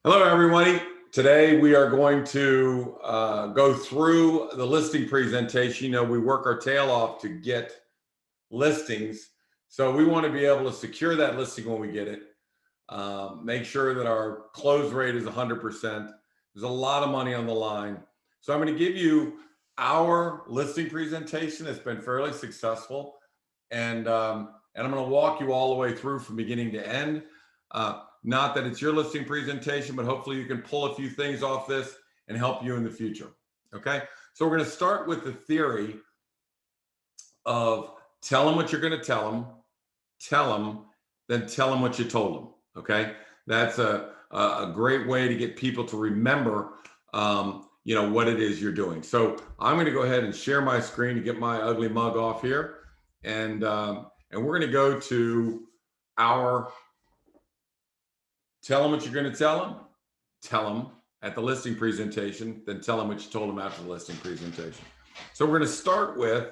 Hello, everybody. Today we are going to go through the listing presentation. You know, we work our tail off to get listings. So we want to be able to secure that listing when we get it. Make sure that our close rate is 100%. There's a lot of money on the line. So I'm going to give you our listing presentation. It's been fairly successful. And I'm going to walk you all the way through from beginning to end. Not that it's your listing presentation, but hopefully you can pull a few things off this and help you in the future. Okay. So we're going to start with the theory of tell them what you're going to tell them, then tell them what you told them. Okay. That's a great way to get people to remember, what it is you're doing. So I'm going to go ahead and share my screen to get my ugly mug off here. And we're going to go to our tell them what you're going to tell them at the listing presentation, then tell them what you told them after the listing presentation. So we're going to start with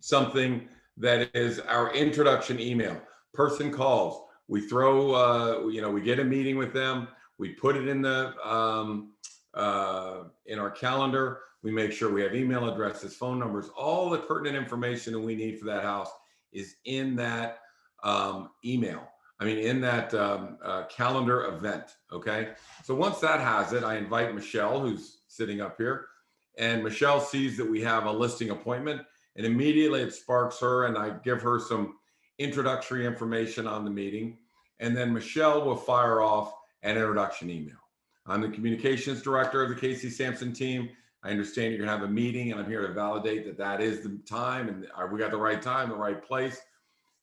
something that is our introduction email. Person calls, we throw, we get a meeting with them, we put it in the in our calendar, we make sure we have email addresses, phone numbers, all the pertinent information that we need for that house is in that email. In that calendar event, okay? So once that has it, I invite Michelle, who's sitting up here, and Michelle sees that we have a listing appointment, and immediately it sparks her, and I give her some introductory information on the meeting, and then Michelle will fire off an introduction email. I'm the communications director of the KC Samson team. I understand you're gonna have a meeting, and I'm here to validate that that is the time, and we got the right time, the right place.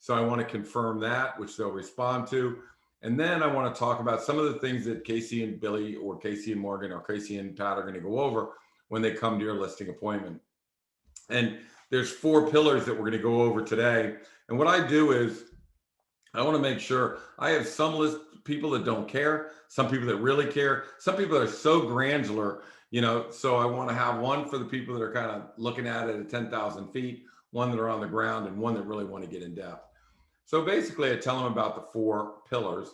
So I want to confirm that, which they'll respond to. And then I want to talk about some of the things that Casey and Billy or Casey and Morgan or Casey and Pat are going to go over when they come to your listing appointment. And there's 4 pillars that we're going to go over today. And what I do is I want to make sure I have some people that don't care, some people that really care, some people that are so granular, so I want to have one for the people that are kind of looking at it at 10,000 feet, one that are on the ground, and one that really want to get in depth. So basically I tell them about the 4 pillars,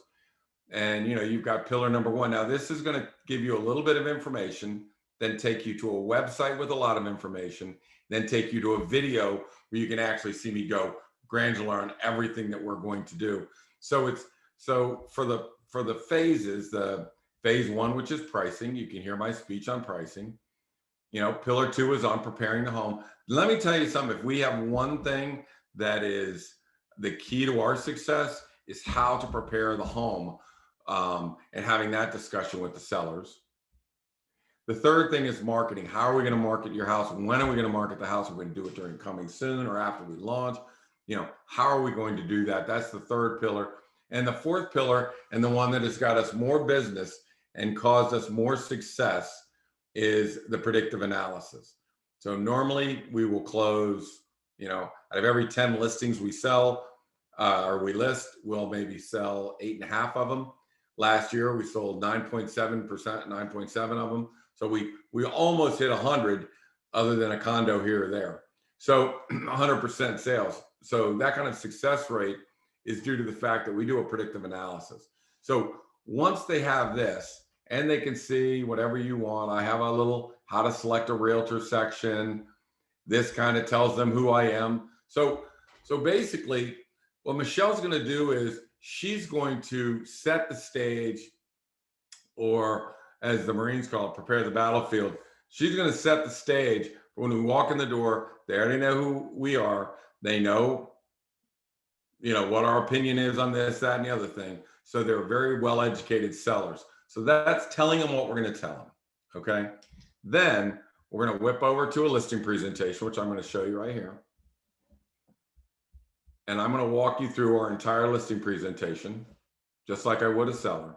and you've got pillar number 1. Now this is going to give you a little bit of information, then take you to a website with a lot of information, then take you to a video where you can actually see me go granular on everything that we're going to do. So for the phases, the phase 1, which is pricing, you can hear my speech on pricing. Pillar 2 is on preparing the home. Let me tell you something. If we have one thing that is the key to our success is how to prepare the home, and having that discussion with the sellers. The third thing is marketing. How are we going to market your house? When are we going to market the house? Are we going to do it during coming soon or after we launch? How are we going to do that? That's the third pillar. And the fourth pillar, and the one that has got us more business and caused us more success, is the predictive analysis. So normally we will close, out of every 10 listings we sell or we list, we'll maybe sell 8.5 of them. Last year we sold 9.7%, 9.7 of them. So we almost hit 100, other than a condo here or there. So 100% sales. So that kind of success rate is due to the fact that we do a predictive analysis. So once they have this and they can see whatever you want, I have a little how to select a realtor section. This kind of tells them who I am. So basically what Michelle's going to do is she's going to set the stage, or as the Marines call it, prepare the battlefield. She's going to set the stage for when we walk in the door. They already know who we are. They know, what our opinion is on this, that, and the other thing. So they're very well-educated sellers. So that's telling them what we're going to tell them. Okay. Then we're going to whip over to a listing presentation, which I'm going to show you right here. And I'm going to walk you through our entire listing presentation, just like I would a seller.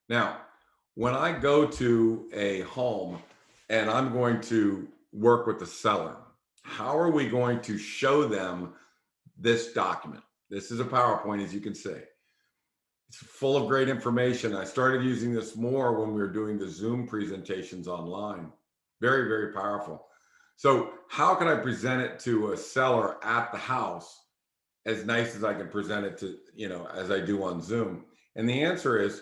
Now, when I go to a home and I'm going to work with the seller, how are we going to show them this document? This is a PowerPoint, as you can see. It's full of great information. I started using this more when we were doing the Zoom presentations online. Very, very powerful. So how can I present it to a seller at the house as nice as I can present it to, as I do on Zoom? And the answer is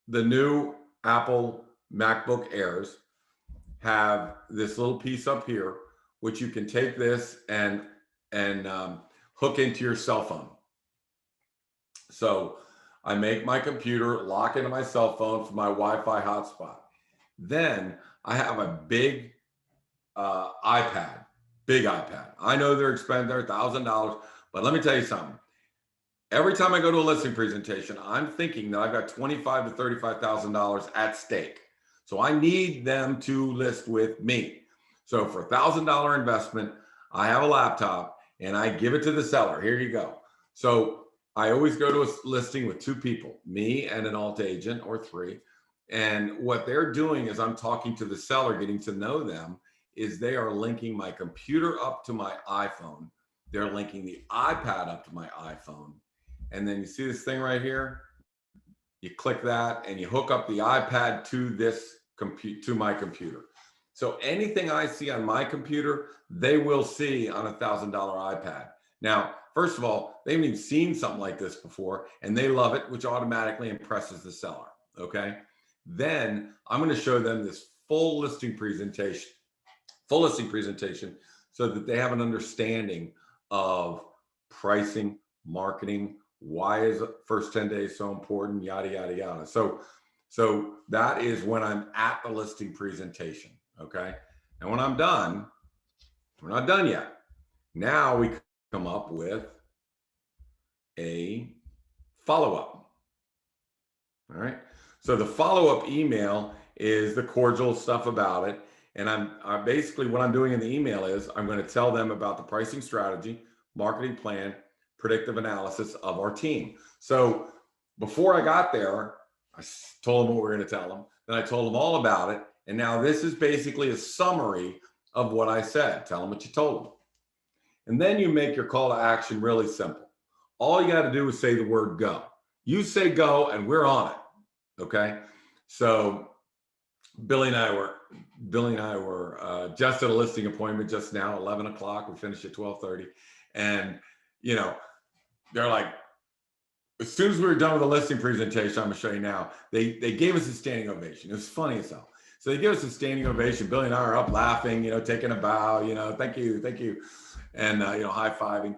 the new Apple MacBook Airs have this little piece up here, which you can take this and hook into your cell phone. So I make my computer lock into my cell phone for my Wi-Fi hotspot. Then I have a big iPad, big iPad. I know they're expensive, they're $1,000, but let me tell you something. Every time I go to a listing presentation, I'm thinking that I've got $25,000 to $35,000 at stake. So I need them to list with me. So for $1,000 investment, I have a laptop and I give it to the seller. Here you go. So I always go to a listing with two people, me and an alt agent or three. And what they're doing is I'm talking to the seller, getting to know them, is they are linking my computer up to my iPhone. They're linking the iPad up to my iPhone. And then you see this thing right here? You click that and you hook up the iPad to this to my computer. So anything I see on my computer, they will see on a $1,000 iPad. Now, first of all, they haven't even seen something like this before and they love it, which automatically impresses the seller, okay? Then I'm gonna show them this full listing presentation so that they have an understanding of pricing, marketing, why is the first 10 days so important, yada, yada, yada. So that is when I'm at the listing presentation, okay? And when I'm done, we're not done yet. Now we come up with a follow-up, all right? So the follow-up email is the cordial stuff about it. And I'm basically what I'm doing in the email is I'm going to tell them about the pricing strategy, marketing plan, predictive analysis of our team. So before I got there, I told them what we're going to tell them. Then I told them all about it. And now this is basically a summary of what I said. Tell them what you told them. And then you make your call to action really simple. All you got to do is say the word go. You say go and we're on it. Okay. So Billy and I were just at a listing appointment just now, 11 o'clock. We finished at 12:30. And, you know, they're like, as soon as we were done with the listing presentation, I'm gonna show you now, they gave us a standing ovation. It was funny as hell. So they give us a standing ovation. Billy and I are up laughing, you know, taking a bow, you know, thank you. And, you know, high-fiving.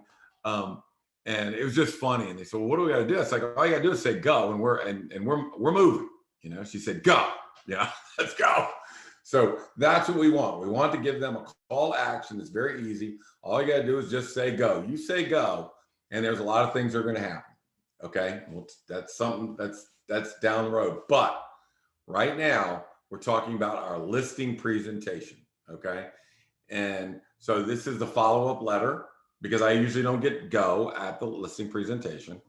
And it was just funny. And they said, well, what do we got to do? It's like, all you got to do is say go. And we're moving, you know, she said, go, yeah, let's go. So that's what we want. We want to give them a call to action. It's very easy. All you got to do is just say go. You say go, and there's a lot of things that are going to happen. Okay. Well, that's something that's down the road. But right now, we're talking about our listing presentation. Okay. And so this is the follow-up letter because I usually don't get go at the listing presentation.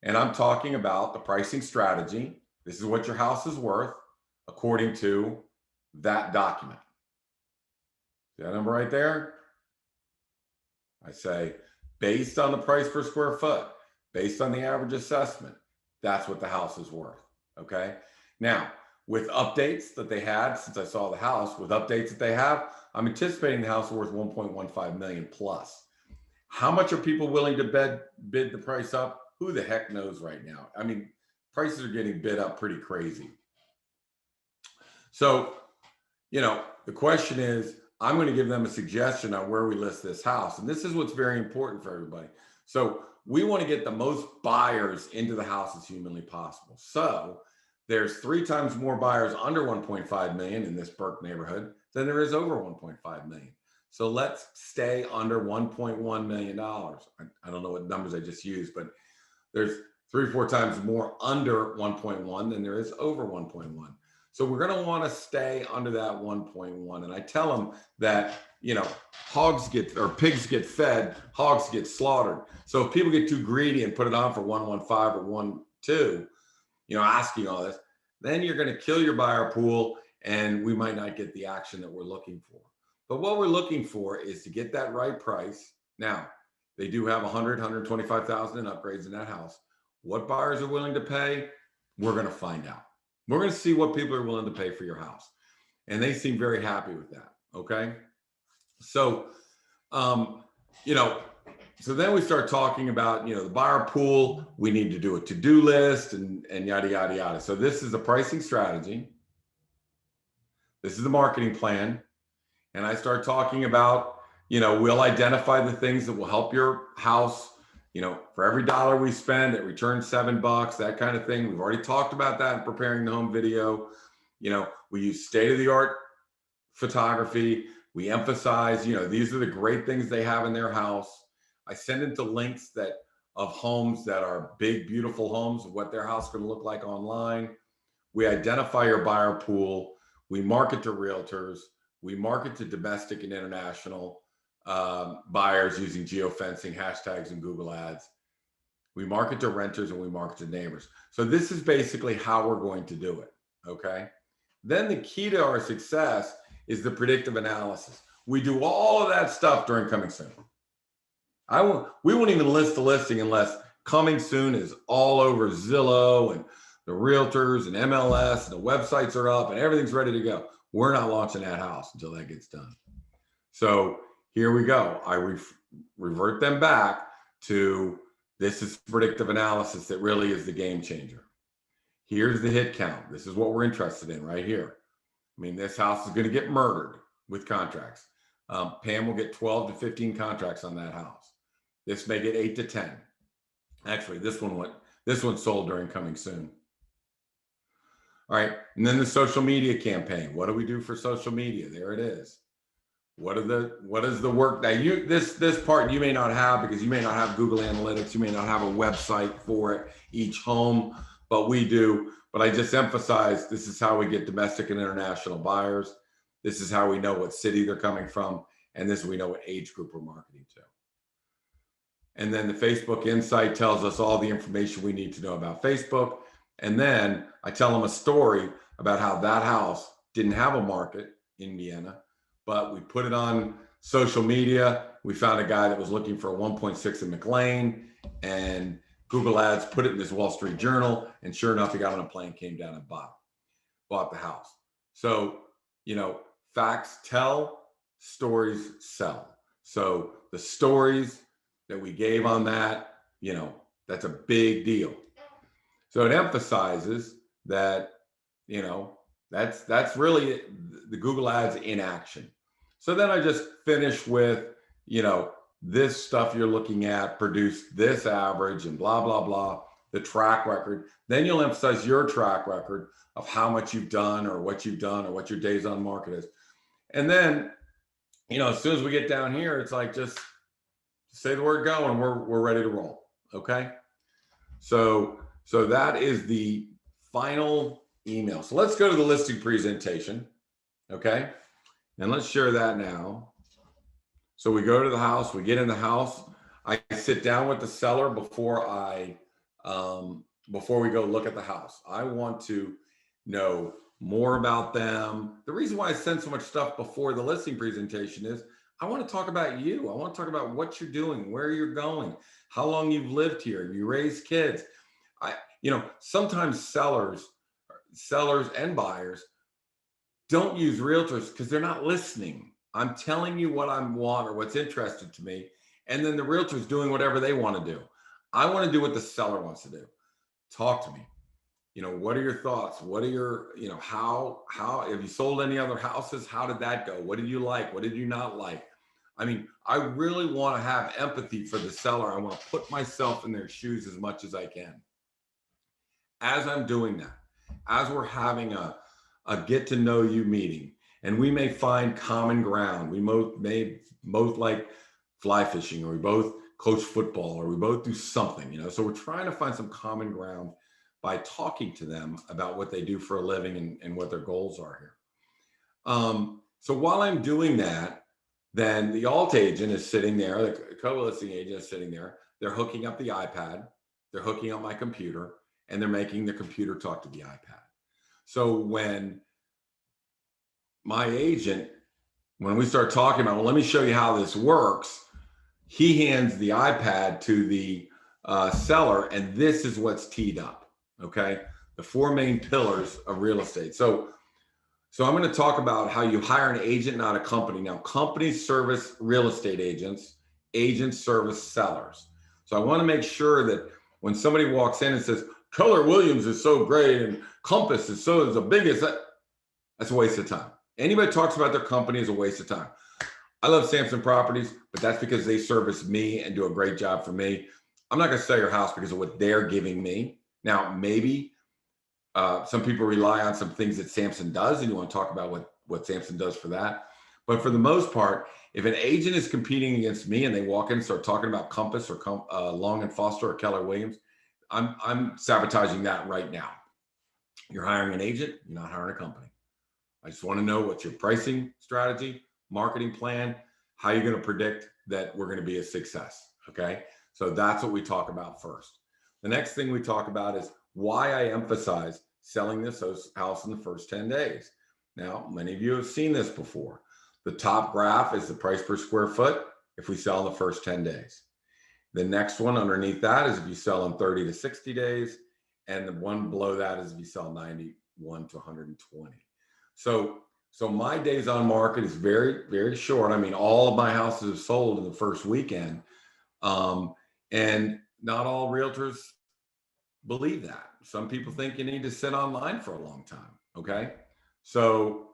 And I'm talking about the pricing strategy. This is what your house is worth according to that document. See that number right there? I say, based on the price per square foot, based on the average assessment, that's what the house is worth, okay? Now, with updates that they had since I saw the house, with updates that they have, I'm anticipating the house is worth 1.15 million plus. How much are people willing to bid the price up? Who the heck knows right now? I mean, prices are getting bid up pretty crazy. So, you know, the question is, I'm going to give them a suggestion on where we list this house. And this is what's very important for everybody. So we want to get the most buyers into the house as humanly possible. So there's 3 times more buyers under 1.5 million in this Burke neighborhood than there is over 1.5 million. So let's stay under $1.1 million. I don't know what numbers I just used, but there's 3 or 4 times more under 1.1 than there is over 1.1. So we're going to want to stay under that 1.1. And I tell them that, you know, pigs get fed, hogs get slaughtered. So if people get too greedy and put it on for 1.15 or 1.2, you know, asking all this, then you're going to kill your buyer pool and we might not get the action that we're looking for. But what we're looking for is to get that right price. Now, they do have 125,000 in upgrades in that house. What buyers are willing to pay, we're going to find out. We're going to see what people are willing to pay for your house. And they seem very happy with that. Okay. So, you know, So then we start talking about, the buyer pool. We need to do a to-do list and yada, yada, yada. So this is a pricing strategy. This is the marketing plan. And I start talking about, we'll identify the things that will help your house. For every dollar we spend, it returns $7, that kind of thing. We've already talked about that in preparing the home video. We use state-of-the-art photography. We emphasize, these are the great things they have in their house. I send into links of homes that are big, beautiful homes, what their house is going to look like online. We identify your buyer pool. We market to realtors. We market to domestic and international buyers using geofencing, hashtags, and Google Ads. We market to renters and we market to neighbors. So this is basically how we're going to do it, okay? Then the key to our success is the predictive analysis. We do all of that stuff during Coming Soon. We won't even list the listing unless Coming Soon is all over Zillow and the realtors and MLS and the websites are up and everything's ready to go. We're not launching that house until that gets done. So here we go. I revert them back to this is predictive analysis that really is the game changer. Here's the hit count. This is what we're interested in right here. This house is going to get murdered with contracts. Pam will get 12 to 15 contracts on that house. This may get 8 to 10. Actually, this one sold during Coming Soon. All right, and then the social media campaign. What do we do for social media? There it is. What is the work that this part you may not have because you may not have Google Analytics, you may not have a website for it, each home, but we do. But I just emphasize this is how we get domestic and international buyers. This is how we know what city they're coming from, and this we know what age group we're marketing to. And then the Facebook Insight tells us all the information we need to know about Facebook. And then I tell them a story about how that house didn't have a market in Vienna, but we put it on social media. We found a guy that was looking for a 1.6 in McLean, and Google Ads put it in this Wall Street Journal. And sure enough, he got on a plane, came down and bought the house. So, facts tell, stories sell. So the stories that we gave on that, that's a big deal. So it emphasizes that, that's really the Google Ads in action. So then I just finish with, this stuff you're looking at produced this average and blah, blah, blah, the track record. Then you'll emphasize your track record of how much you've done or what you've done or what your days on market is. And then, as soon as we get down here, it's like, just say the word go and we're ready to roll. Okay. So that is the final email. So let's go to the listing presentation. Okay. And let's share that now. So we go to the house, we get in the house. I sit down with the seller before we go look at the house. I want to know more about them. The reason why I send so much stuff before the listing presentation is I want to talk about you. I want to talk about what you're doing, where you're going, how long you've lived here, you raised kids. Sometimes sellers and buyers don't use realtors because they're not listening. I'm telling you what I want or what's interested to me, and then the realtor's doing whatever they want to do. I want to do what the seller wants to do. Talk to me. What are your thoughts? What are your, how have you sold any other houses? How did that go? What did you like? What did you not like? I really want to have empathy for the seller. I want to put myself in their shoes as much as I can. As I'm doing that, as we're having a get to know you meeting, and we may find common ground. We may both like fly fishing, or we both coach football, or we both do something, so we're trying to find some common ground by talking to them about what they do for a living and what their goals are here. So while I'm doing that, then the alt agent is sitting there, the co-listing agent is sitting there. They're hooking up the iPad, they're hooking up my computer, and they're making the computer talk to the iPad. So when my agent, when we start talking about, well, let me show you how this works, he hands the iPad to the seller, and this is what's teed up, okay? The 4 main pillars of real estate. So I'm going to talk about how you hire an agent, not a company. Now, companies service real estate agents, agents service sellers. So I want to make sure that when somebody walks in and says, Keller Williams is so great and Compass is the biggest, that's a waste of time. Anybody talks about their company is a waste of time. I love Samson Properties, but that's because they service me and do a great job for me. I'm not going to sell your house because of what they're giving me. Now, maybe some people rely on some things that Samson does, and you want to talk about what Samson does for that. But for the most part, if an agent is competing against me and they walk in and start talking about Compass or Long and Foster or Keller Williams, I'm sabotaging that right now. You're hiring an agent, you're not hiring a company. I just want to know what's your pricing strategy, marketing plan, how you're going to predict that we're going to be a success. Okay. So that's what we talk about first. The next thing we talk about is why I emphasize selling this house in the first 10 days. Now, many of you have seen this before. The top graph is the price per square foot if we sell in the first 10 days. The next one underneath that is if you sell in 30 to 60 days. And the one below that is if you sell 91 to 120. So my days on market is very, very short. I mean, all of my houses have sold in the first weekend. And not all realtors believe that. Some people think you need to sit online for a long time. Okay. So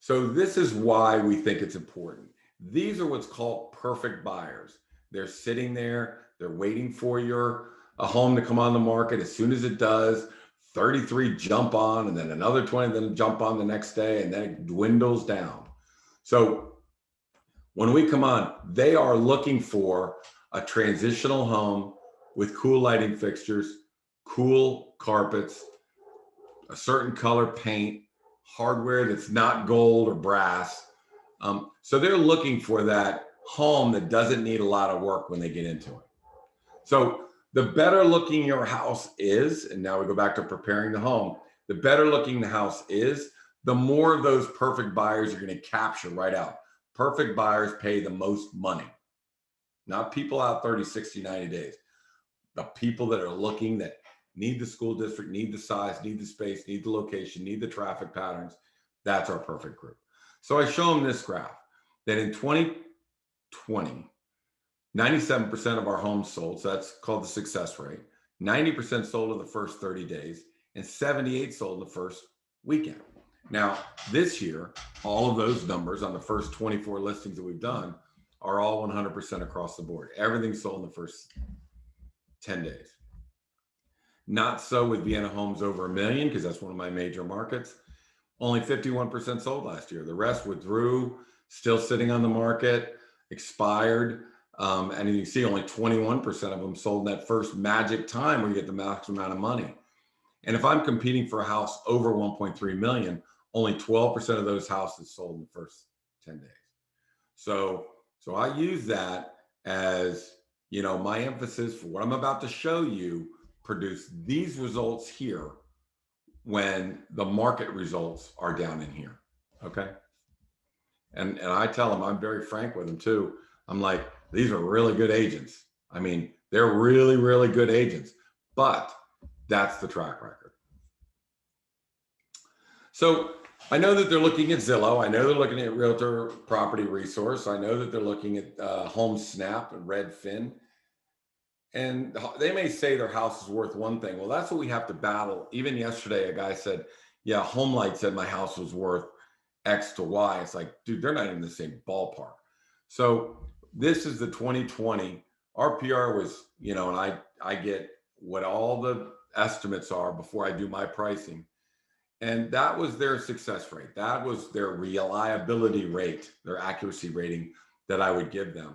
this is why we think it's important. These are what's called perfect buyers. They're sitting there, they're waiting for a home to come on the market. As soon as it does, 33 jump on, and then another 20 then jump on the next day, and then it dwindles down. So when we come on, they are looking for a transitional home with cool lighting fixtures, cool carpets, a certain color paint, hardware that's not gold or brass. So they're looking for that home that doesn't need a lot of work when they get into it. So the better looking your house is, and now we go back to preparing the home, the better looking the house is, the more of those perfect buyers you're going to capture right out. Perfect buyers pay the most money, not people out 30, 60, 90 days. The people that are looking, that need the school district, need the size, need the space, need the location, need the traffic patterns. That's our perfect group. So I show them this graph that in 2020, 97% of our homes sold. So that's called the success rate. 90% sold in the first 30 days and 78 sold in the first weekend. Now, this year, all of those numbers on the first 24 listings that we've done are all 100% across the board. Everything sold in the first 10 days. Not so with Vienna Homes over $1 million, because that's one of my major markets. Only 51% sold last year. The rest withdrew, still sitting on the market, expired. And you can see only 21% of them sold in that first magic time where you get the maximum amount of money. And if I'm competing for a house over 1.3 million, only 12% of those houses sold in the first 10 days. So I use that as, my emphasis for what I'm about to show you. Produce these results here when the market results are down in here. Okay. And I tell them, I'm very frank with them too. I'm like, these are really good agents. I mean, they're really, really good agents, but that's the track record. So I know that they're looking at Zillow. I know they're looking at Realtor Property Resource. I know that they're looking at HomeSnap and Redfin. And they may say their house is worth one thing. Well, that's what we have to battle. Even yesterday, a guy said, yeah, HomeLight said my house was worth X to Y. It's like, dude, they're not in the same ballpark. So this is the 2020. RPR was, and I get what all the estimates are before I do my pricing. And that was their success rate. That was their reliability rate, their accuracy rating that I would give them.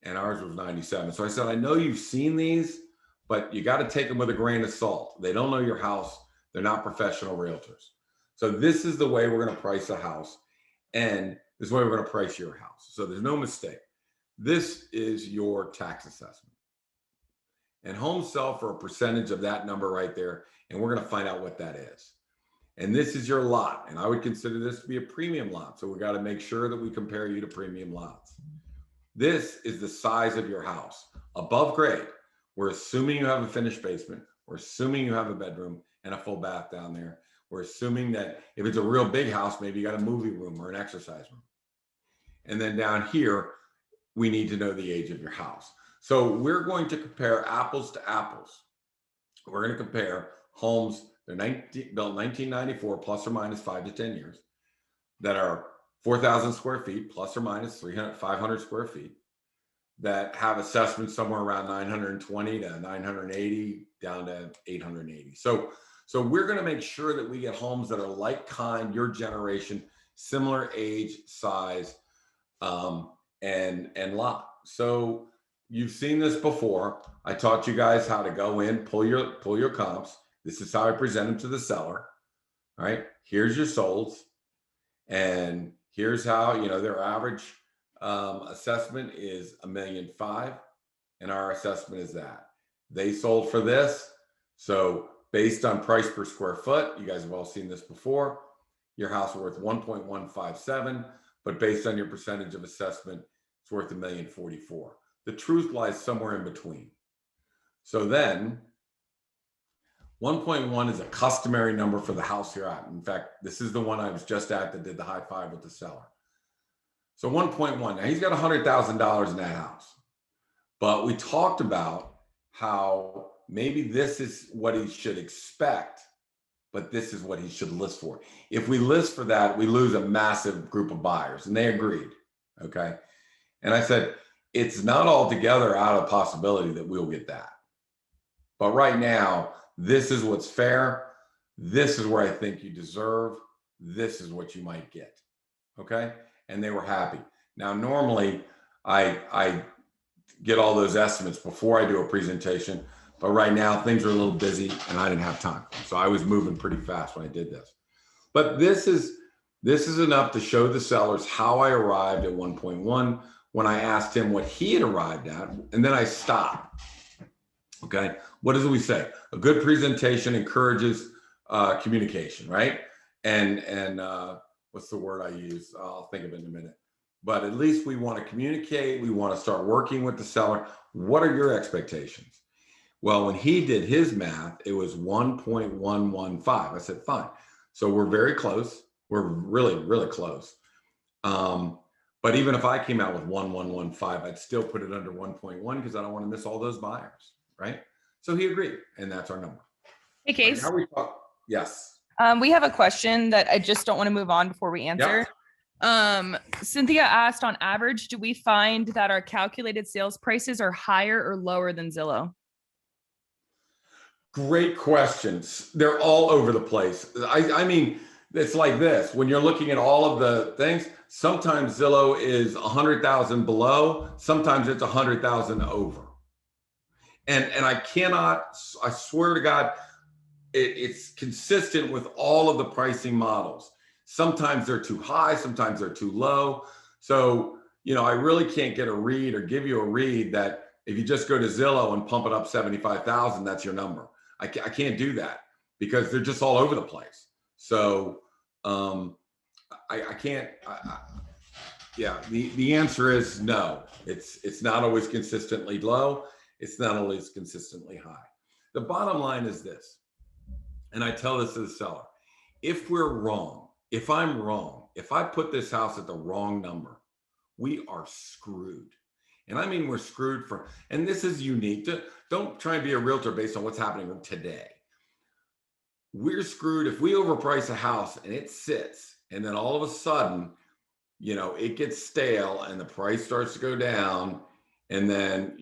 And ours was 97. So I said, I know you've seen these, but you got to take them with a grain of salt. They don't know your house. They're not professional realtors. So this is the way we're going to price a house. And this is the way we're going to price your house. So there's no mistake. This is your tax assessment. And homes sell for a percentage of that number right there. And we're going to find out what that is. And this is your lot. And I would consider this to be a premium lot. So we got to make sure that we compare you to premium lots. This is the size of your house. Above grade, we're assuming you have a finished basement. We're assuming you have a bedroom and a full bath down there. We're assuming that if it's a real big house, maybe you got a movie room or an exercise room. And then down here, we need to know the age of your house. So we're going to compare apples to apples. We're going to compare homes, they're built 1994 plus or minus 5 to 10 years, that are 4,000 square feet plus or minus 500 square feet, that have assessments somewhere around 920 to 980 down to 880. So we're going to make sure that we get homes that are like kind, your generation, similar age, size, and lot. So you've seen this before. I taught you guys how to go in, pull your comps. This is how I present them to the seller. All right, here's your solds, and here's how, their average assessment is $1.5 million, and our assessment is that. They sold for this. So based on price per square foot, you guys have all seen this before, your house is worth 1.157, but based on your percentage of assessment, it's worth $1.044. The truth lies somewhere in between. So then 1.1 is a customary number for the house you're at. In fact, this is the one I was just at that did the high five with the seller. So 1.1, now he's got $100,000 in that house, but we talked about how maybe this is what he should expect, but this is what he should list for. If we list for that, we lose a massive group of buyers, and they agreed, okay? And I said, it's not altogether out of possibility that we'll get that. But right now, this is what's fair. This is where I think you deserve. This is what you might get, okay? And they were happy. Now, normally I get all those estimates before I do a presentation, but right now things are a little busy and I didn't have time. So I was moving pretty fast when I did this. But this is enough to show the sellers how I arrived at 1.1 when I asked him what he had arrived at, and then I stopped. Okay, what does we say? A good presentation encourages communication, right? And what's the word I use? I'll think of it in a minute. But at least we want to communicate. We want to start working with the seller. What are your expectations? Well, when he did his math, it was 1.115. I said, fine. So we're very close. We're really, really close. But even if I came out with 1.115, I'd still put it under 1.1 because I don't want to miss all those buyers, right? So he agreed, and that's our number. Hey, Case. Now we talk. Yes. We have a question that I just don't want to move on before we answer. Yep. Cynthia asked, on average, do we find that our calculated sales prices are higher or lower than Zillow? Great questions. They're all over the place. I mean, it's like this. When you're looking at all of the things, sometimes Zillow is 100,000 below, sometimes it's 100,000 over. And I swear to God, it's consistent with all of the pricing models. Sometimes they're too high, sometimes they're too low. So, I really can't get a read or give you a read that if you just go to Zillow and pump it up 75,000, that's your number. I can't do that because they're just all over the place. So I can't. The answer is no. It's not always consistently low. It's not always consistently high. The bottom line is this, and I tell this to the seller: if we're wrong, if I'm wrong, if I put this house at the wrong number, we are screwed. And I mean, we're screwed and this is unique. Don't try and be a realtor based on what's happening today. We're screwed if we overprice a house and it sits, and then all of a sudden, it gets stale and the price starts to go down, and then,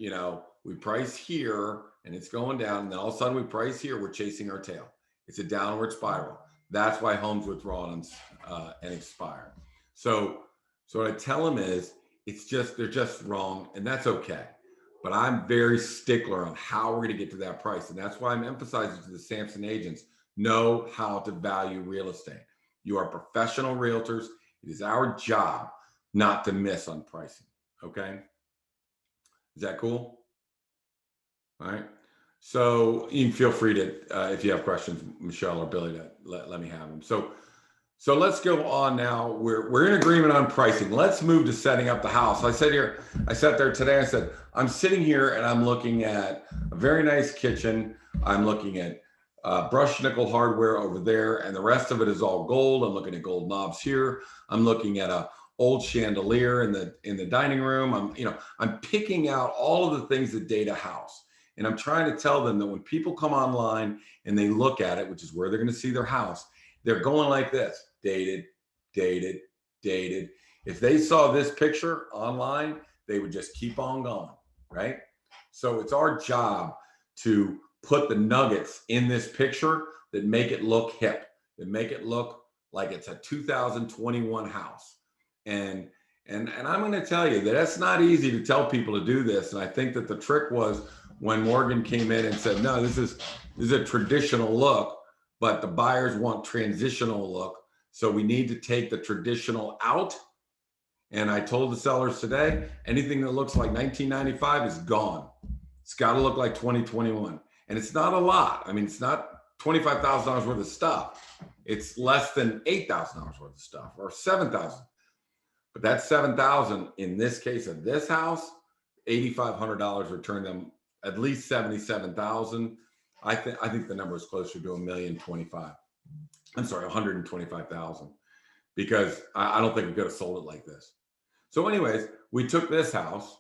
we price here and it's going down, and then all of a sudden we price here, we're chasing our tail. It's a downward spiral. That's why homes withdraw and expire. So what I tell them is, they're just wrong, and that's okay. But I'm very stickler on how we're going to get to that price. And that's why I'm emphasizing to the Samson agents, know how to value real estate. You are professional realtors. It is our job not to miss on pricing. Okay. Is that cool? All right. So you can feel free to, if you have questions, Michelle or Billy, to let me have them. So let's go on now. We're in agreement on pricing. Let's move to setting up the house. I sat there today. I said, I'm sitting here and I'm looking at a very nice kitchen. I'm looking at brushed nickel hardware over there, and the rest of it is all gold. I'm looking at gold knobs here. I'm looking at a old chandelier in the dining room. I'm picking out all of the things that date a house. And I'm trying to tell them that when people come online and they look at it, which is where they're going to see their house, they're going like this: dated, dated, dated. If they saw this picture online, they would just keep on going, right? So it's our job to put the nuggets in this picture that make it look hip, that make it look like it's a 2021 house. And I'm going to tell you that that's not easy to tell people to do this. And I think that the trick was when Morgan came in and said, no, this is a traditional look, but the buyers want transitional look. So we need to take the traditional out. And I told the sellers today, anything that looks like 1995 is gone. It's got to look like 2021. And it's not a lot. I mean, it's not $25,000 worth of stuff. It's less than $8,000 worth of stuff, or $7,000. But that $7,000 in this case of this house, $8,500 returned them at least $77,000. I think the number is closer to $1,025,000. I'm sorry, $125,000, because I don't think we could have sold it like this. So anyways, we took this house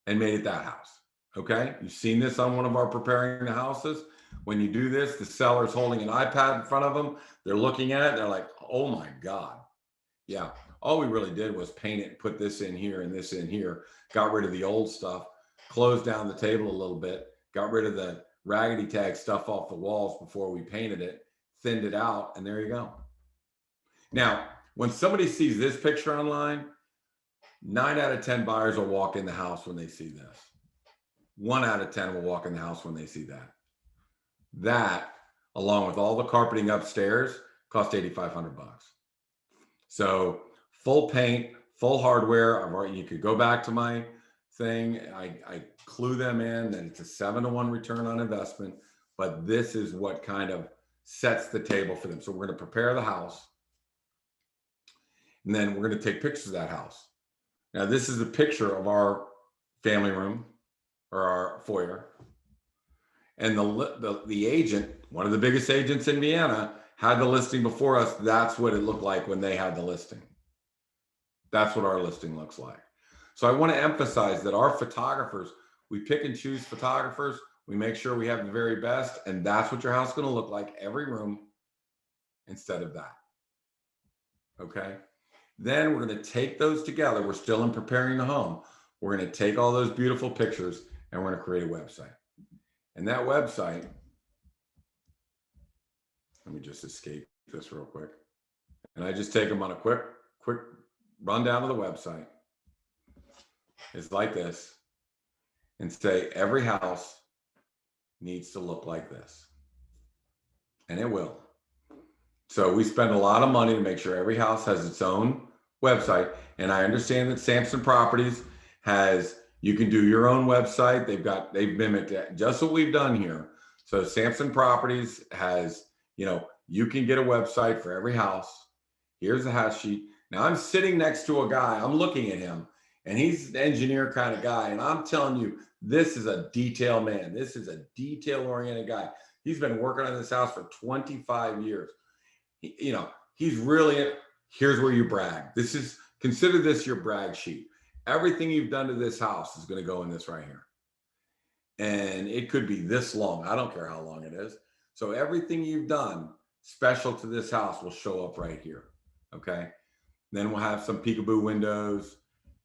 and made it that house. Okay, you've seen this on one of our preparing the houses. When you do this, the seller's holding an iPad in front of them. They're looking at it. They're like, oh my God. Yeah, all we really did was paint it, put this in here and this in here, got rid of the old stuff, closed down the table a little bit, got rid of the raggedy tag stuff off the walls before we painted it, thinned it out, and there you go. Now, when somebody sees this picture online, 9 out of 10 buyers will walk in the house when they see this. 1 out of 10 will walk in the house when they see that. That, along with all the carpeting upstairs, cost $8,500. So full paint, full hardware. You could go back to my thing. I clue them in that it's a 7-to-1 return on investment, but this is what kind of sets the table for them. So we're going to prepare the house, and then we're going to take pictures of that house. Now, this is a picture of our family room, or our foyer. And the agent, one of the biggest agents in Vienna, had the listing before us. That's what it looked like when they had the listing. That's what our listing looks like. So I want to emphasize that our photographers, we pick and choose photographers. We make sure we have the very best. And that's what your house is going to look like, every room, instead of that. Okay. Then we're going to take those together. We're still in preparing the home. We're going to take all those beautiful pictures and we're going to create a website. And that website, let me just escape this real quick. And I just take them on a quick rundown of the website. It's like this, and say every house needs to look like this. And it will. So we spend a lot of money to make sure every house has its own website. And I understand that Samson Properties has, you can do your own website. They've mimicked just what we've done here. So Samson Properties has, you can get a website for every house. Here's the house sheet. Now I'm sitting next to a guy, I'm looking at him, and he's an engineer kind of guy. And I'm telling you, this is a detail man. This is a detail oriented guy. He's been working on this house for 25 years. He's really, here's where you brag. Consider this your brag sheet. Everything you've done to this house is going to go in this right here. And it could be this long. I don't care how long it is. So everything you've done special to this house will show up right here. Okay. Then we'll have some peekaboo windows.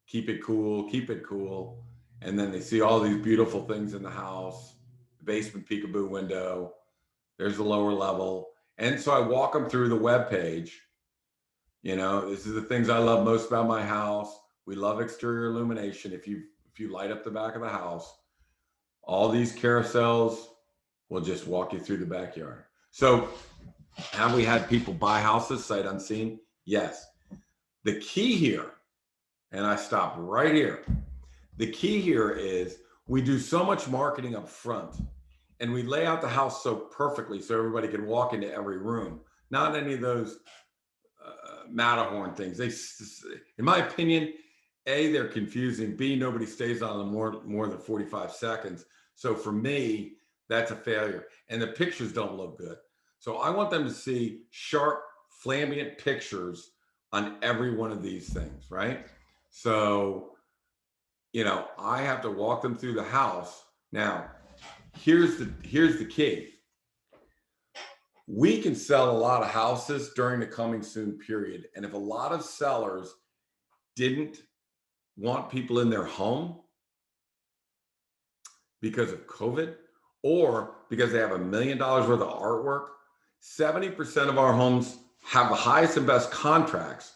Keep it cool, keep it cool. And then they see all these beautiful things in the house. The basement peekaboo window. There's the lower level. And so I walk them through the web page. This is the things I love most about my house. We love exterior illumination. If you light up the back of the house, all these carousels will just walk you through the backyard. So have we had people buy houses sight unseen? Yes. The key here, and I stop right here. The key here is we do so much marketing up front, and we lay out the house so perfectly so everybody can walk into every room. Not any of those Matterhorn things. In my opinion, A, they're confusing. B, nobody stays on them more than 45 seconds. So for me, that's a failure. And the pictures don't look good. So I want them to see sharp, flamboyant pictures on every one of these things, right? So, I have to walk them through the house. Now, here's the key. We can sell a lot of houses during the coming soon period. And if a lot of sellers didn't want people in their home because of COVID or because they have $1 million worth of artwork, 70% of our homes have the highest and best contracts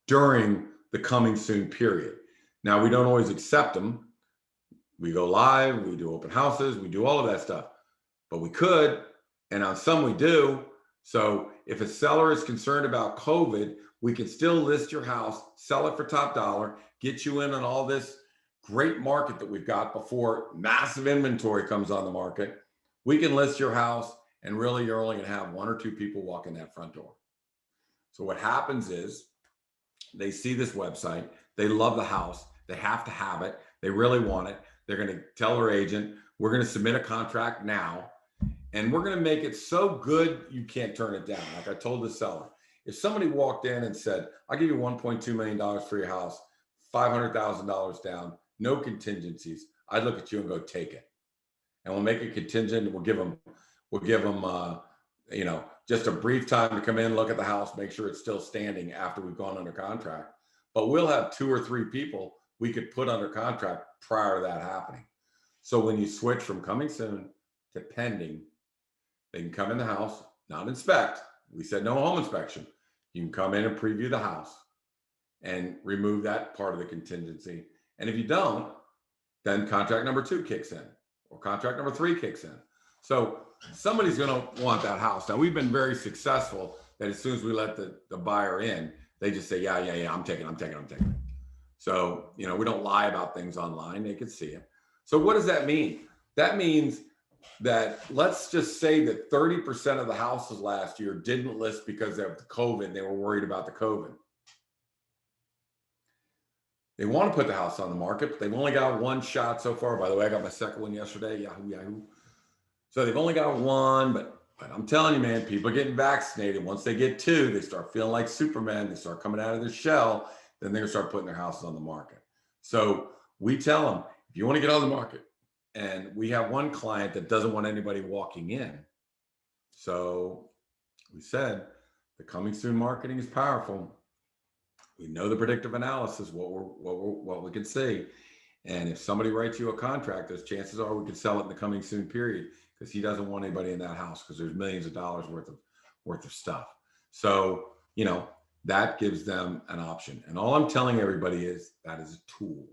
during the coming soon period. Now, we don't always accept them. We go live, we do open houses, we do all of that stuff, but we could, and on some we do. So if a seller is concerned about COVID, we can still list your house, sell it for top dollar, get you in on all this great market that we've got before massive inventory comes on the market. We can list your house, and really you're only going to have 1 or 2 people walk in that front door. So what happens is they see this website, they love the house, they have to have it, they really want it. They're going to tell their agent, we're going to submit a contract now, and we're going to make it so good you can't turn it down. Like I told the seller, if somebody walked in and said, I'll give you $1.2 million for your house, $500,000 down, no contingencies, I'd look at you and go, take it. And we'll make a contingent, and we'll give them just a brief time to come in, look at the house, make sure it's still standing after we've gone under contract. But we'll have 2 or 3 people we could put under contract prior to that happening. So when you switch from coming soon to pending, they can come in the house, not inspect. We said no home inspection. You can come in and preview the house and remove that part of the contingency. And if you don't, then contract number 2 kicks in, or contract number 3 kicks in. So somebody's going to want that house. Now, we've been very successful that as soon as we let the buyer in, they just say, yeah, I'm taking it. So, we don't lie about things online. They can see it. So what does that mean? That means that let's just say that 30% of the houses last year didn't list because of the COVID. They were worried about the COVID. They want to put the house on the market, but they've only got 1 shot so far. By the way, I got my second one yesterday. Yahoo. So they've only got 1, but I'm telling you, man, people are getting vaccinated. Once they get 2, they start feeling like Superman. They start coming out of their shell. Then they're going to start putting their houses on the market. So we tell them, if you want to get on the market, and we have one client that doesn't want anybody walking in. So we said the coming soon marketing is powerful. We know the predictive analysis, what we can see. And if somebody writes you a contract, those chances are we can sell it in the coming soon period, because he doesn't want anybody in that house because there's millions of dollars worth of stuff. So, that gives them an option. And all I'm telling everybody is that is a tool.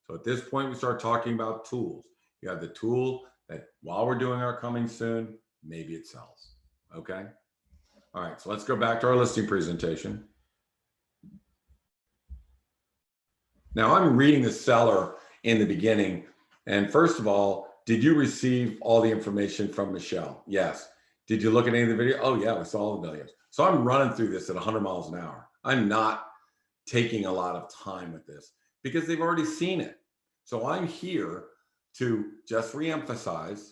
So at this point, we start talking about tools. You have the tool that while we're doing our coming soon, maybe it sells. Okay. All right. So let's go back to our listing presentation. Now I'm reading the seller in the beginning. And first of all, did you receive all the information from Michelle? Yes. Did you look at any of the video? Oh yeah, we saw all the videos. So I'm running through this at 100 miles an hour. I'm not taking a lot of time with this because they've already seen it. So I'm here to just reemphasize,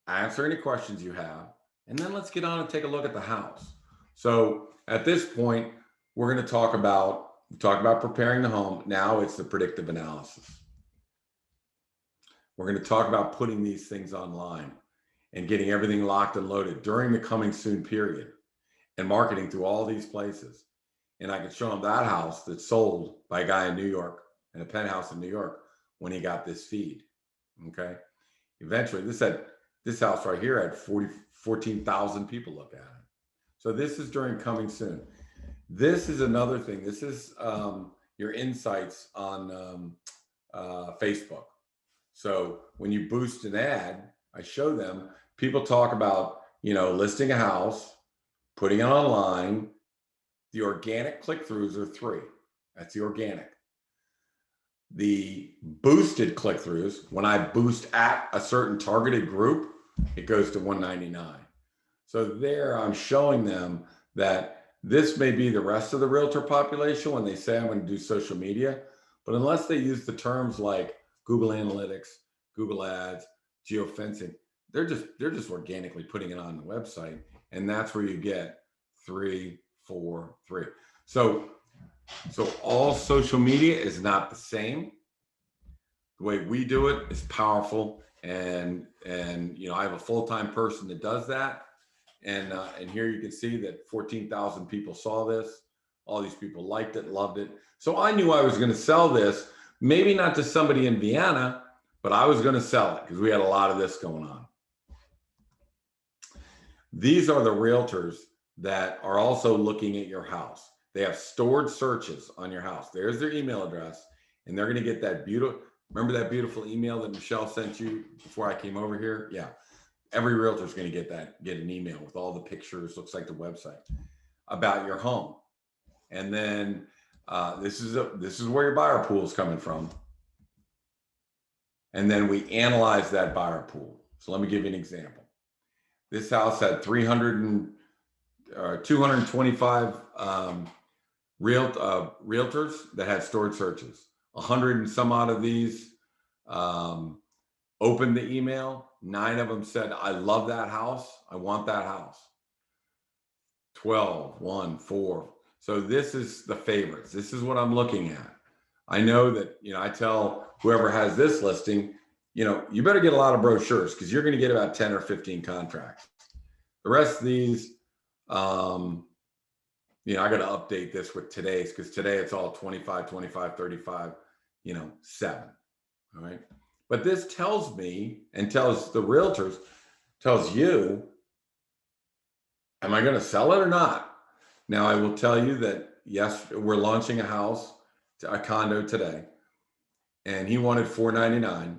answer any questions you have, and then let's get on and take a look at the house. So at this point, we're going to talk about preparing the home. Now it's the predictive analysis. We're going to talk about putting these things online and getting everything locked and loaded during the coming soon period and marketing through all these places. And I can show them that house that sold by a guy in New York, in a penthouse in New York, when he got this feed. Okay. Eventually this house right here had 14,000 people look at it. So this is during coming soon. This is another thing. This is your insights on Facebook. So when you boost an ad, I show them, people talk about, listing a house, putting it online. The organic click-throughs are 3. That's the organic. The boosted click-throughs, when I boost at a certain targeted group, it goes to 199. So there I'm showing them that this may be the rest of the realtor population when they say I'm going to do social media, but unless they use the terms like Google Analytics, Google Ads, geofencing, they're just organically putting it on the website, and that's where you get 3, 4, 3. So So all social media is not the same. The way we do it is powerful, and I have a full-time person that does that, and here you can see that 14,000 people saw this. All these people liked it, loved it. So I knew I was going to sell this, maybe not to somebody in Vienna, but I was going to sell it because we had a lot of this going on. These are the realtors that are also looking at your house. They have stored searches on your house. There's their email address, and they're going to get that beautiful. Remember that beautiful email that Michelle sent you before I came over here? Yeah. Every realtor is going to get an email with all the pictures, looks like the website, about your home. And then this is where your buyer pool is coming from. And then we analyze that buyer pool. So let me give you an example. This house had 225 realtors that had stored searches. 100 and some odd of these opened the email. 9 of them said, I love that house. I want that house. 12, 1, 4. So this is the favorites. This is what I'm looking at. I know that, I tell whoever has this listing, you better get a lot of brochures because you're going to get about 10 or 15 contracts. The rest of these, I got to update this with today's because today it's all 25, 25, 35, 7. All right. But this tells me and tells the realtors, tells you, am I going to sell it or not? Now, I will tell you that, yes, we're launching a condo today, and he wanted $499,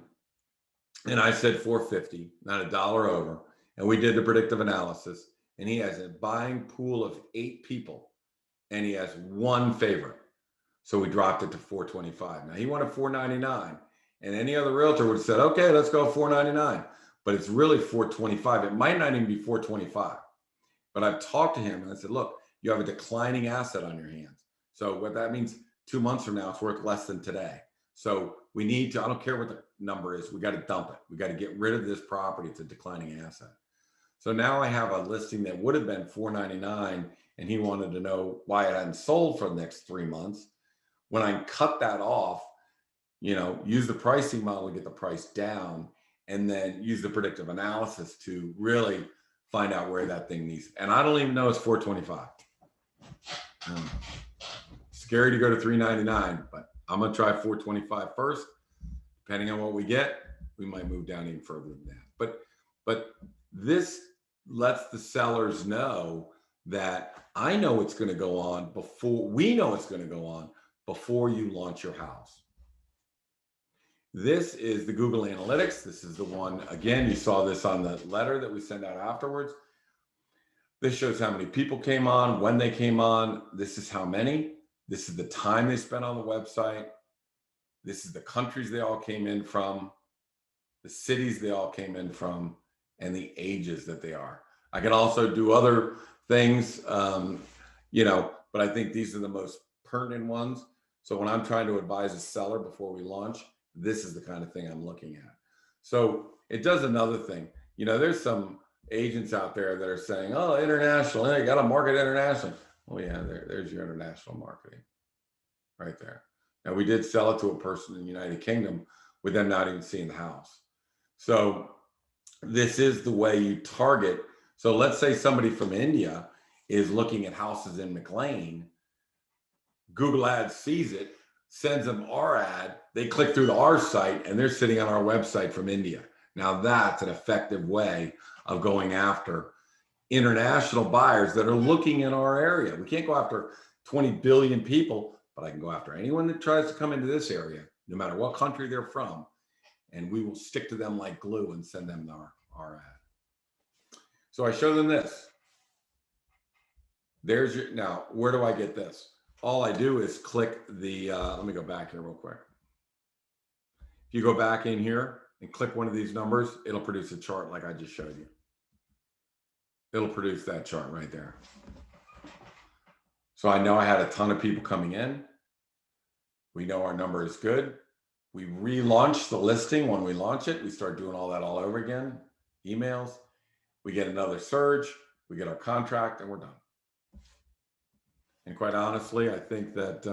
and I said $450, not a dollar over. And we did the predictive analysis, and he has a buying pool of 8 people, and he has 1 favorite. So we dropped it to $425. Now he wanted $499, and any other realtor would have said, okay, let's go $499, but it's really $425. It might not even be $425, but I've talked to him and I said, look, you have a declining asset on your hands. So what that means, 2 months from now, it's worth less than today. So we need to, I don't care what the number is, we got to dump it. We got to get rid of this property. It's a declining asset. So now I have a listing that would have been $499, and he wanted to know why it hadn't sold for the next 3 months. When I cut that off, use the pricing model to get the price down, and then use the predictive analysis to really find out where that thing needs. And I don't even know it's $425. Scary to go to $399, but I'm going to try $425 first. Depending on what we get, we might move down even further than that. But this lets the sellers know that I know it's going to go on before we know it's going to go on before you launch your house. This is the Google Analytics. This is the one, again, you saw this on the letter that we sent out afterwards. This shows how many people came on, when they came on. This is how many. This is the time they spent on the website. This is the countries they all came in from, the cities they all came in from, and the ages that they are. I can also do other things, but I think these are the most pertinent ones. So when I'm trying to advise a seller before we launch, this is the kind of thing I'm looking at. So it does another thing. There's some agents out there that are saying, oh, international, you got to market internationally. Well, yeah, there's your international marketing right there. Now, we did sell it to a person in the United Kingdom with them not even seeing the house. So this is the way you target. So let's say somebody from India is looking at houses in McLean. Google Ads sees it, sends them our ad. They click through to our site, and they're sitting on our website from India. Now, that's an effective way of going after international buyers that are looking in our area. We can't go after 20 billion people, but I can go after anyone that tries to come into this area, no matter what country they're from, and we will stick to them like glue and send them our ad. So I show them this. Now, where do I get this? All I do is click the, let me go back here real quick. If you go back in here and click one of these numbers, it'll produce a chart like I just showed you. It'll produce that chart right there. So I know I had a ton of people coming in. We know our number is good. We relaunch the listing. When we launch it, we start doing all that all over again. Emails, we get another surge, we get our contract, and we're done. And quite honestly, I think that,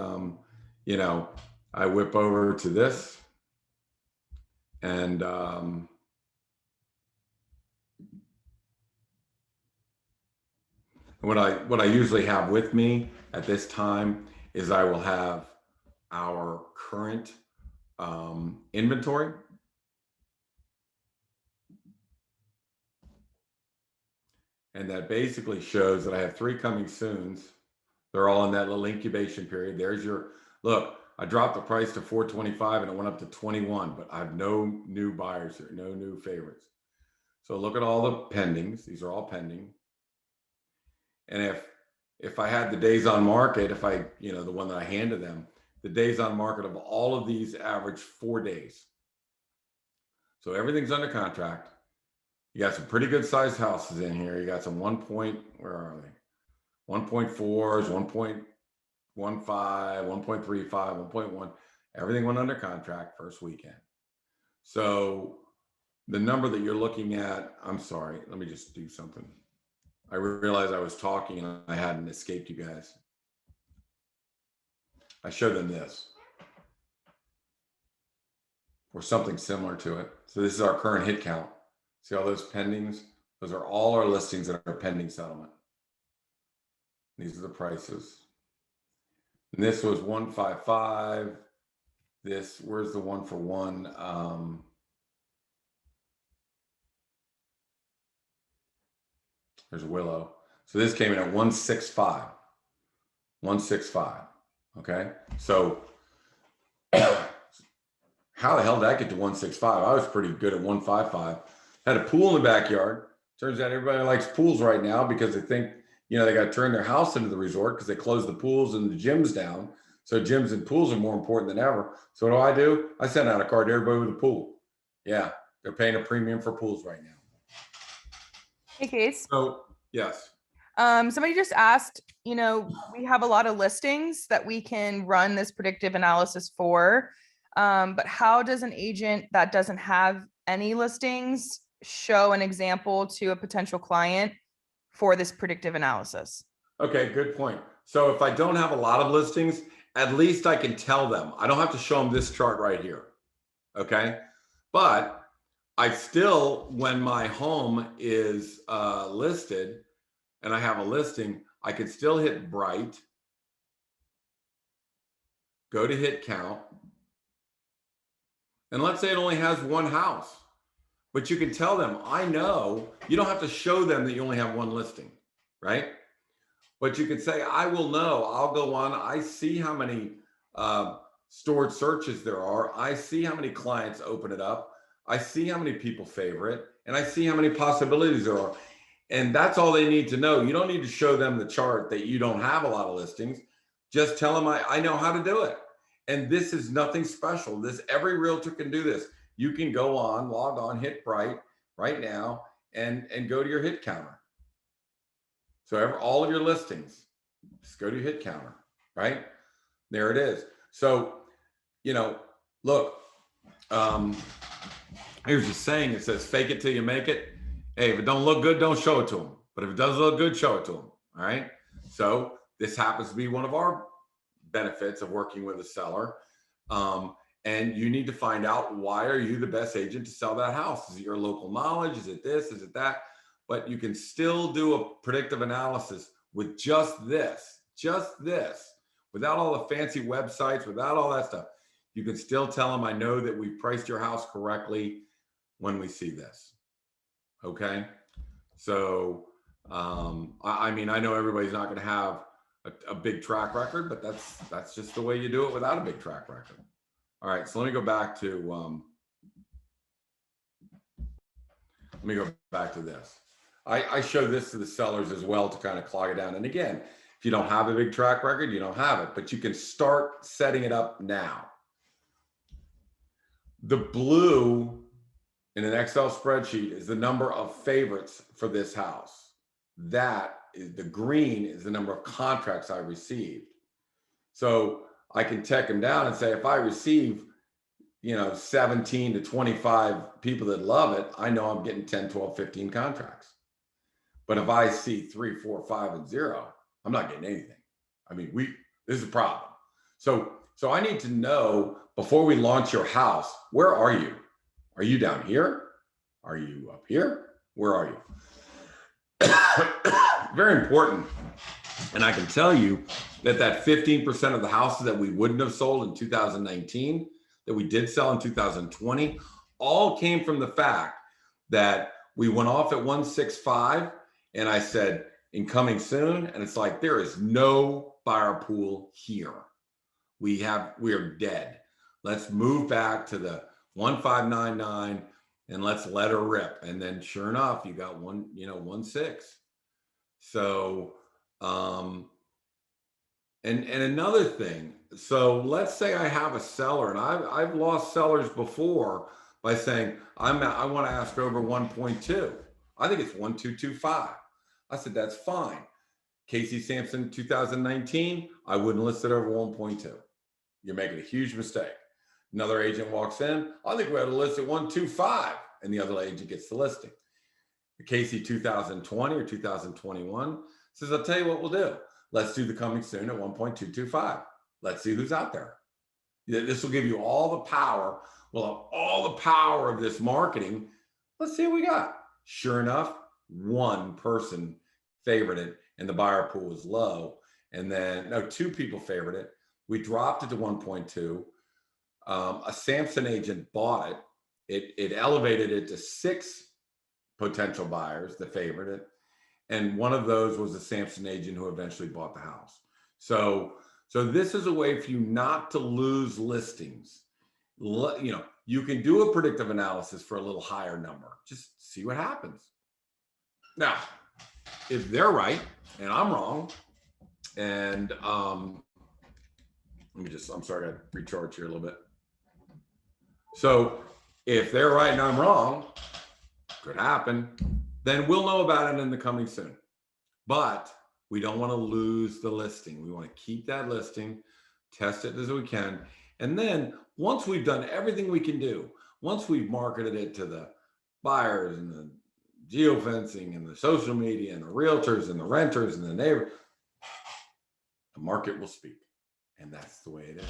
you know, I whip over to this and what I usually have with me at this time is I will have our current inventory. And that basically shows that I have 3 coming soons. They're all in that little incubation period. There's your look. I dropped the price to 425 and it went up to 21, but I have no new buyers here, no new favorites. So look at all the pendings. These are all pending. And if I had the days on market, if I, the one that I handed them, the days on market of all of these average 4 days. So everything's under contract. You got some pretty good sized houses in here. You got some 1 point, where are they? 1.4s, 1.15, 1.35, 1.1. Everything went under contract first weekend. So the number that you're looking at, I'm sorry, let me just do something. I realized I was talking and I hadn't escaped you guys. I showed them this or something similar to it. So this is our current hit count. See all those pendings? Those are all our listings that are pending settlement. These are the prices. And this was 155. This, where's the 1 for 1? There's Willow. So this came in at 165. 165. Okay. So how the hell did I get to 165? I was pretty good at 155. Had a pool in the backyard. Turns out everybody likes pools right now because they think, they got to turn their house into the resort because they closed the pools and the gyms down. So gyms and pools are more important than ever. So what do? I send out a card to everybody with a pool. Yeah, they're paying a premium for pools right now. Hey, Case. So, yes. Somebody just asked, we have a lot of listings that we can run this predictive analysis for. But how does an agent that doesn't have any listings show an example to a potential client for this predictive analysis? Okay, good point. So if I don't have a lot of listings, at least I can tell them. I don't have to show them this chart right here. Okay. But I still, when my home is listed and I have a listing, I can still hit bright, go to hit count. And let's say it only has one house, but you can tell them, I know, you don't have to show them that you only have one listing, right? But you can say, I will know, I'll go on, I see how many stored searches there are. I see how many clients open it up. I see how many people favor it, and I see how many possibilities there are. And that's all they need to know. You don't need to show them the chart that you don't have a lot of listings. Just tell them, I know how to do it. And this is nothing special. Every realtor can do this. You can go on, log on, hit bright right now, and go to your hit counter. So all of your listings, just go to your hit counter, right? There it is. So, look, here's a saying. It says, fake it till you make it. Hey, if it don't look good, don't show it to them. But if it does look good, show it to them. All right. So this happens to be one of our benefits of working with a seller. And you need to find out, why are you the best agent to sell that house? Is it your local knowledge? Is it this? Is it that? But you can still do a predictive analysis with just this, without all the fancy websites, without all that stuff. You can still tell them, I know that we priced your house correctly when we see this. Okay. So, I know everybody's not going to have a big track record, but that's just the way you do it without a big track record. All right. So let me go back to this. I show this to the sellers as well to kind of clog it down. And again, if you don't have a big track record, you don't have it, but you can start setting it up now. The blue in an Excel spreadsheet is the number of favorites for this house. The green is the number of contracts I received. So I can take them down and say, if I receive, 17 to 25 people that love it, I know I'm getting 10, 12, 15 contracts. But if I see 3, 4, 5, and 0, I'm not getting anything. I mean, this is a problem. So I need to know before we launch your house, where are you? Are you down here? Are you up here? Where are you? Very important. And I can tell you that 15% of the houses that we wouldn't have sold in 2019, that we did sell in 2020, all came from the fact that we went off at 165 and I said, incoming soon. And it's like, there is no buyer pool here. We are dead. Let's move back to the 1599 and let's let her rip. And then sure enough, you got 16. So, and another thing, so let's say I have a seller, and I've lost sellers before by saying, I want to ask over 1.2. I think it's 1225. I said, that's fine. Casey Samson, 2019, I wouldn't list it over 1.2. You're making a huge mistake. Another agent walks in, I think we ought to list at 125, and the other agent gets the listing. Casey 2020 or 2021 says, I'll tell you what we'll do. Let's do the coming soon at 1.225. Let's see who's out there. This will give you all the power. We'll have all the power of this marketing. Let's see what we got. Sure enough, one person favored it and the buyer pool was low. And then, no, two people favored it. We dropped it to 1.2. A Samson agent bought it. It elevated it to 6 potential buyers that favored it. And one of those was a Samson agent who eventually bought the house. So this is a way for you not to lose listings. You can do a predictive analysis for a little higher number. Just see what happens. Now, if they're right and I'm wrong, and I'm sorry, I got to recharge here a little bit. So if they're right and I'm wrong, could happen, then we'll know about it in the coming soon. But we don't want to lose the listing. We want to keep that listing, test it as we can. And then once we've done everything we can do, once we've marketed it to the buyers and the geofencing and the social media and the realtors and the renters and the neighbors, the market will speak. And that's the way it is.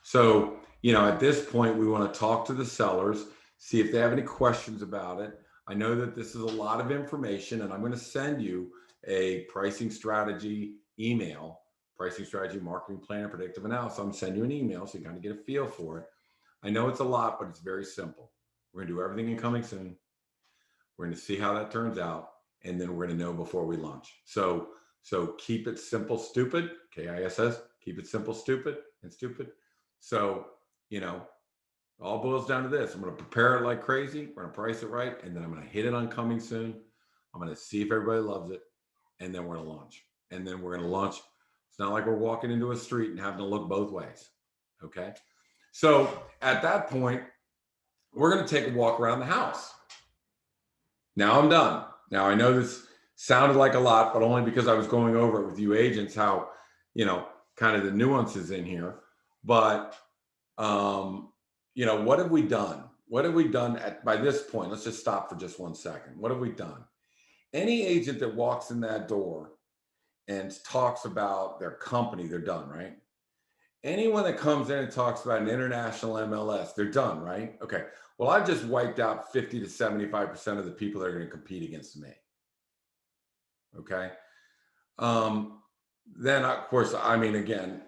So, at this point, we want to talk to the sellers, see if they have any questions about it. I know that this is a lot of information, and I'm going to send you a pricing strategy email, pricing strategy, marketing plan, and predictive analysis. I'm going to send you an email so you kind of get a feel for it. I know it's a lot, but it's very simple. We're going to do everything in coming soon. We're going to see how that turns out, and then we're going to know before we launch. So keep it simple, stupid, KISS, keep it simple, stupid, and stupid. So, all boils down to this. I'm going to prepare it like crazy. We're going to price it right. And then I'm going to hit it on coming soon. I'm going to see if everybody loves it. And then we're going to launch. And then we're going to launch. It's not like we're walking into a street and having to look both ways. Okay. So at that point, we're going to take a walk around the house. Now I'm done. Now I know this sounded like a lot, but only because I was going over it with you agents, how, kind of the nuances in here. But, what have we done? What have we done by this point? Let's just stop for just 1 second. What have we done? Any agent that walks in that door and talks about their company, they're done, right? Anyone that comes in and talks about an international MLS, they're done, right? Okay. Well, I've just wiped out 50 to 75% of the people that are going to compete against me. Okay. Then, of course, again,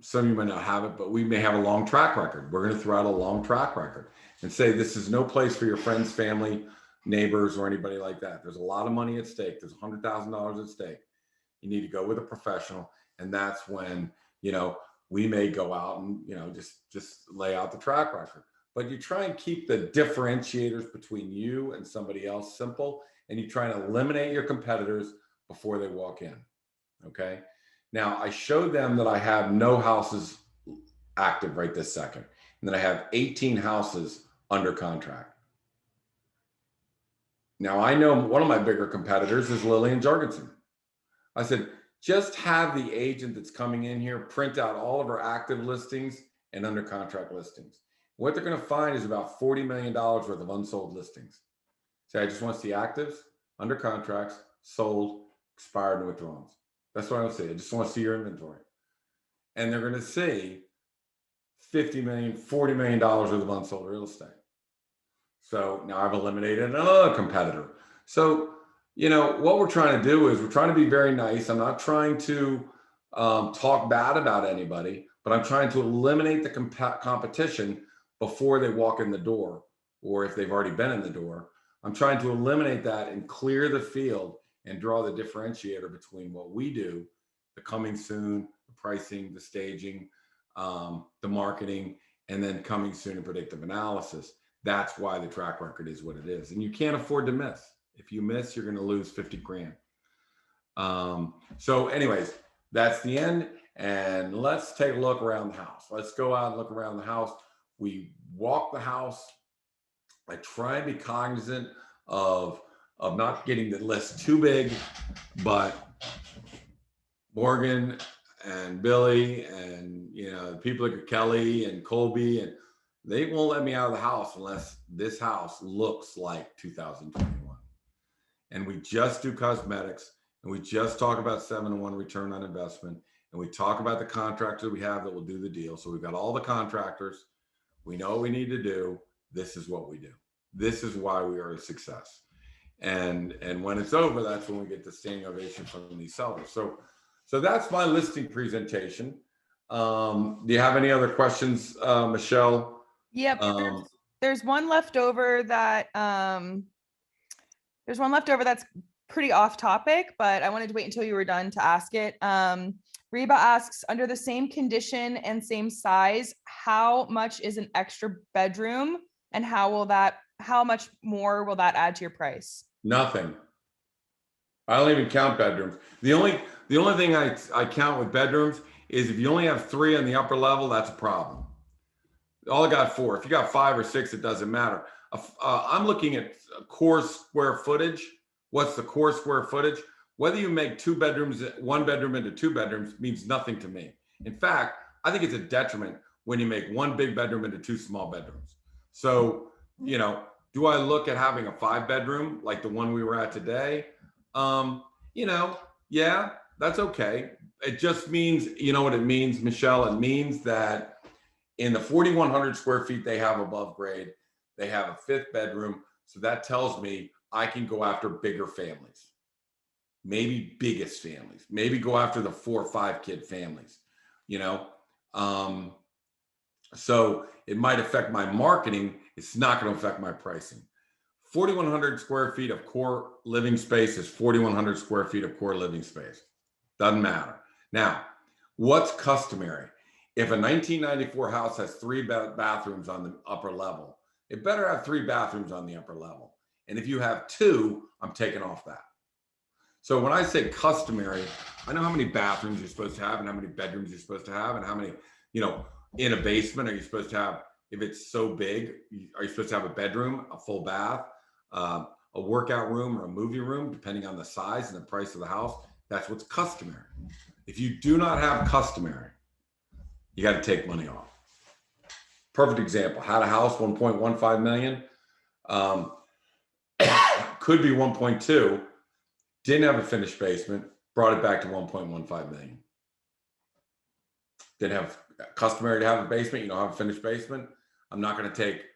some of you might not have it, but we may have a long track record. We're going to throw out a long track record and say, this is no place for your friends, family, neighbors, or anybody like that. There's a lot of money at stake. There's $100,000 at stake. You need to go with a professional. And that's when, we may go out and, just lay out the track record. But you try and keep the differentiators between you and somebody else simple, and you try and eliminate your competitors before they walk in. Okay. Now I showed them that I have no houses active right this second, and then I have 18 houses under contract. Now I know one of my bigger competitors is Lillian Jorgensen. I said, just have the agent that's coming in here print out all of her active listings and under contract listings. What they're going to find is about $40 million worth of unsold listings. So I just want to see actives, under contracts, sold, expired, and withdrawals. That's what I would say. I just want to see your inventory. And they're going to see $50 million, $40 million worth of unsold real estate. So now I've eliminated another competitor. So, what we're trying to do is we're trying to be very nice. I'm not trying to talk bad about anybody, but I'm trying to eliminate the competition before they walk in the door, or if they've already been in the door. I'm trying to eliminate that and clear the field and draw the differentiator between what we do, the coming soon, the pricing, the staging, the marketing, and then coming soon and predictive analysis. That's why the track record is what it is. And you can't afford to miss. If you miss, you're going to lose 50 grand. So anyways, that's the end. And let's take a look around the house. Let's go out and look around the house. We walk the house. I try and be cognizant of not getting the list too big, but Morgan and Billy and the people like Kelly and Colby, and they won't let me out of the house unless this house looks like 2021. And we just do cosmetics, and we just talk about 7-to-1 return on investment, and we talk about the contractor we have that will do the deal. So we've got all the contractors. We know what we need to do. This is what we do. This is why we are a success. And when it's over, that's when we get the standing ovation from these sellers. So that's my listing presentation. Do you have any other questions, Michelle? Yep. There's one left over that that's pretty off topic, but I wanted to wait until you were done to ask it. Reba asks, under the same condition and same size, how much is an extra bedroom, and how much more will that add to your price? Nothing. I don't even count bedrooms. The only thing I count with bedrooms is if you only have 3 on the upper level, that's a problem. All I got 4. If you got 5 or 6, it doesn't matter. I'm looking at core square footage. What's the core square footage? Whether you make 2 bedrooms, 1 bedroom into 2 bedrooms means nothing to me. In fact, I think it's a detriment when you make 1 big bedroom into 2 small bedrooms. So, do I look at having a 5-bedroom like the one we were at today? Yeah, that's okay. It just means, you know what it means, Michelle? It means that in the 4,100 square feet they have above grade, they have a 5th bedroom. So that tells me I can go after bigger families, maybe biggest families, maybe go after the 4 or 5 kid families, so it might affect my marketing. It's not going to affect my pricing. 4,100 square feet of core living space is 4,100 square feet of core living space. Doesn't matter. Now, what's customary? If a 1994 house has 3 bathrooms on the upper level, it better have 3 bathrooms on the upper level. And if you have 2, I'm taking off that. So when I say customary, I know how many bathrooms you're supposed to have and how many bedrooms you're supposed to have and how many, in a basement are you supposed to have. If it's so big, are you supposed to have a bedroom, a full bath, a workout room, or a movie room, depending on the size and the price of the house? That's what's customary. If you do not have customary, you got to take money off. Perfect example. Had a house, 1.15 million. Could be 1.2. Didn't have a finished basement. Brought it back to 1.15 million. Didn't have customary to have a basement. You don't have a finished basement. I'm not going to take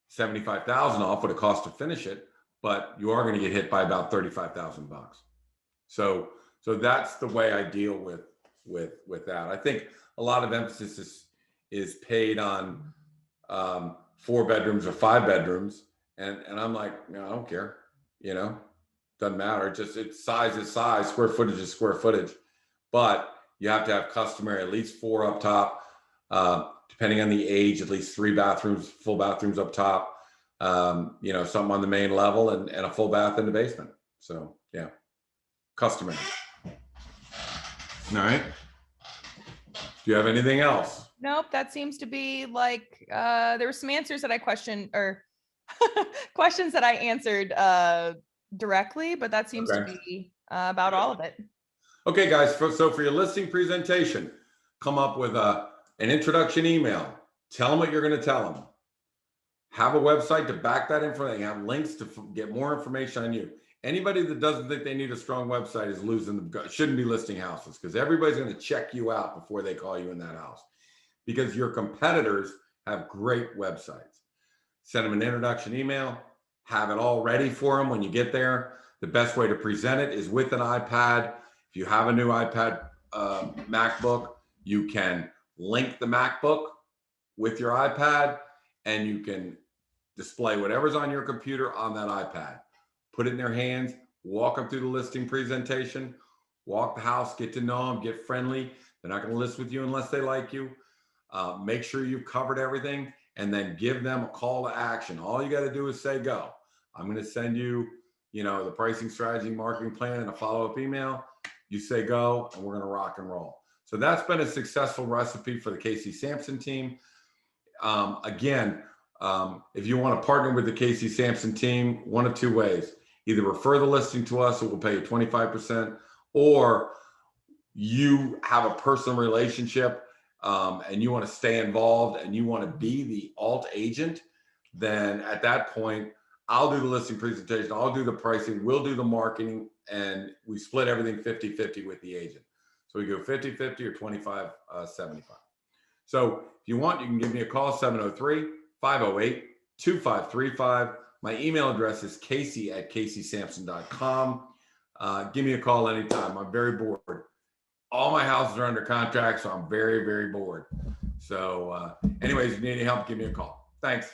75,000 off what it costs to finish it, but you are going to get hit by about 35,000 bucks. So that's the way I deal with that. I think a lot of emphasis is paid on 4 bedrooms or 5 bedrooms, and I'm like, no, I don't care. Doesn't matter. It's size is size, square footage is square footage, but you have to have customary at least 4 up top. Depending on the age, at least 3 bathrooms, full bathrooms up top, something on the main level and a full bath in the basement. So yeah, customary. All right. Do you have anything else? Nope. That seems to be like, there were some answers that I questioned or questions that I answered directly, but that seems to be about all of it. Okay, guys. So for your listing presentation, come up with an introduction email. Tell them what you're going to tell them. Have a website to back that information. Have links to get more information on you. Anybody that doesn't think they need a strong website is shouldn't be listing houses, because everybody's going to check you out before they call you in that house, because your competitors have great websites. Send them an introduction email, have it all ready for them when you get there. The best way to present it is with an iPad. If you have a new iPad, MacBook, you can link the MacBook with your iPad, and you can display whatever's on your computer on that iPad. Put it in their hands, walk them through the listing presentation, walk the house, get to know them, get friendly. They're not going to list with you unless they like you. Make sure you've covered everything, and then give them a call to action. All you got to do is say go. I'm going to send you, the pricing strategy, marketing plan, and a follow-up email. You say go, and we're going to rock and roll. So that's been a successful recipe for the KC Samson team. Again, if you want to partner with the KC Samson team, one of two ways: either refer the listing to us, and we'll pay you 25%, or you have a personal relationship and you want to stay involved and you want to be the alt agent, then at that point, I'll do the listing presentation, I'll do the pricing, we'll do the marketing, and we split everything 50-50 with the agent. So we go 50-50 or 25-75. So if you want, you can give me a call, 703-508-2535. My email address is casey@caseysamson.com. Give me a call anytime. I'm very bored. All my houses are under contract, so I'm very, very bored. So anyways, if you need any help, give me a call. Thanks.